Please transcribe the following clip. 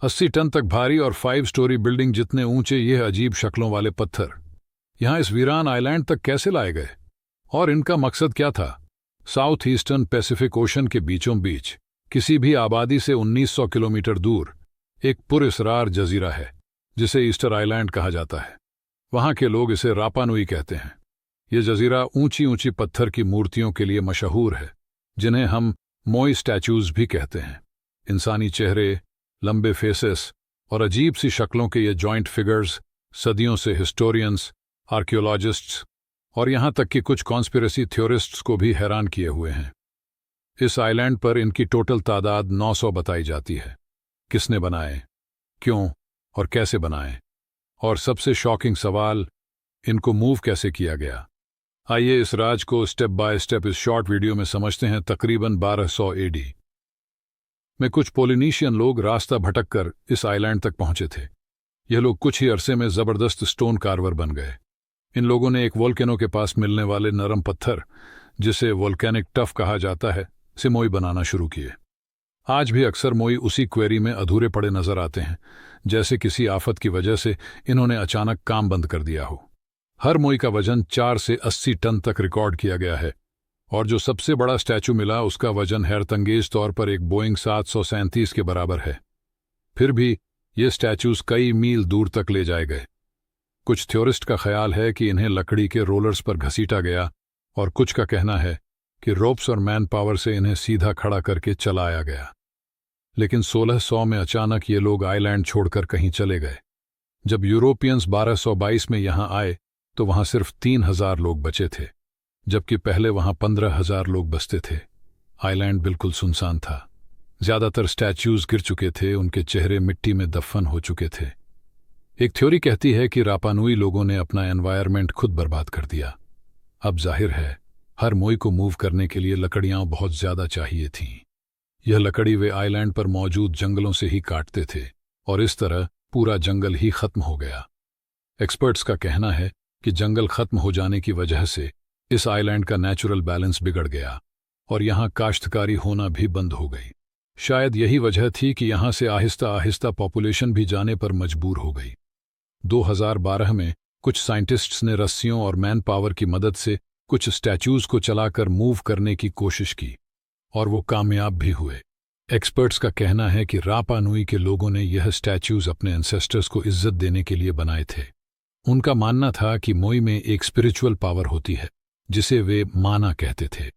80 ton तक भारी और 5 स्टोरी बिल्डिंग जितने ऊंचे ये अजीब शक्लों वाले पत्थर यहां इस वीरान आइलैंड तक कैसे लाए गए और इनका मकसद क्या था? साउथ ईस्टर्न पैसिफिक ओशन के बीचों बीच किसी भी आबादी से 1900 किलोमीटर दूर एक पुरअसरार जजीरा है जिसे ईस्टर आइलैंड कहा जाता है। वहां के लोग इसे रापा नुई कहते हैं। यह जजीरा ऊंची ऊंची पत्थर की मूर्तियों के लिए मशहूर है जिन्हें हम मोई स्टैचूज भी कहते हैं। इंसानी चेहरे, लंबे फेसेस और अजीब सी शक्लों के ये जॉइंट फिगर्स सदियों से हिस्टोरियंस, आर्कियोलॉजिस्ट्स और यहां तक कि कुछ कॉन्स्पिरेसी थ्योरिस्ट्स को भी हैरान किए हुए हैं। इस आइलैंड पर इनकी टोटल तादाद 900 बताई जाती है। किसने बनाए, क्यों और कैसे बनाए, और सबसे शॉकिंग सवाल, इनको मूव कैसे किया गया? आइए इस राज को स्टेप बाय स्टेप इस शॉर्ट वीडियो में समझते हैं। तकरीबन 1200 एडी में कुछ पोलिनीशियन लोग रास्ता भटककर इस आइलैंड तक पहुंचे थे। यह लोग कुछ ही अरसे में जबरदस्त स्टोन कार्वर बन गए। इन लोगों ने एक वोल्केनो के पास मिलने वाले नरम पत्थर, जिसे वोल्केनिक टफ कहा जाता है, से मोई बनाना शुरू किए। आज भी अक्सर मोई उसी क्वेरी में अधूरे पड़े नजर आते हैं, जैसे किसी आफत की वजह से इन्होंने अचानक काम बंद कर दिया हो। हर मोई का वजन 4 से 80 टन तक रिकॉर्ड किया गया है और जो सबसे बड़ा स्टैचू मिला उसका वजन हैरतंगेज तौर पर एक बोइंग 737 के बराबर है। फिर भी ये स्टैचूज कई मील दूर तक ले जाए गए। कुछ थ्योरिस्ट का ख्याल है कि इन्हें लकड़ी के रोलर्स पर घसीटा गया और कुछ का कहना है कि रोप्स और मैन पावर से इन्हें सीधा खड़ा करके चलाया गया। लेकिन 1600 में अचानक ये लोग आइलैंड छोड़कर कहीं चले गए। जब यूरोपियंस 1222 में यहां आए तो वहां सिर्फ 3000 लोग बचे थे, जबकि पहले वहां 15,000 लोग बसते थे। आइलैंड बिल्कुल सुनसान था। ज्यादातर स्टैच्यूज गिर चुके थे, उनके चेहरे मिट्टी में दफन हो चुके थे। एक थ्योरी कहती है कि रापानुई लोगों ने अपना एनवायरनमेंट खुद बर्बाद कर दिया। अब जाहिर है हर मोई को मूव करने के लिए लकड़ियां बहुत ज्यादा चाहिए थीं। यह लकड़ी वे आइलैंड पर मौजूद जंगलों से ही काटते थे और इस तरह पूरा जंगल ही खत्म हो गया। एक्सपर्ट्स का कहना है कि जंगल खत्म हो जाने की वजह से इस आइलैंड का नेचुरल बैलेंस बिगड़ गया और यहां काश्तकारी होना भी बंद हो गई। शायद यही वजह थी कि यहां से आहिस्ता आहिस्ता पॉपुलेशन भी जाने पर मजबूर हो गई। 2012 में कुछ साइंटिस्ट्स ने रस्सियों और मैन पावर की मदद से कुछ स्टैच्यूज को चलाकर मूव करने की कोशिश की और वो कामयाब भी हुए। एक्सपर्ट्स का कहना है कि रापा नुई के लोगों ने यह स्टैच्यूज अपने एंसेस्टर्स को इज्जत देने के लिए बनाए थे। उनका मानना था कि मोई में एक स्पिरिचुअल पावर होती है जिसे वे माना कहते थे।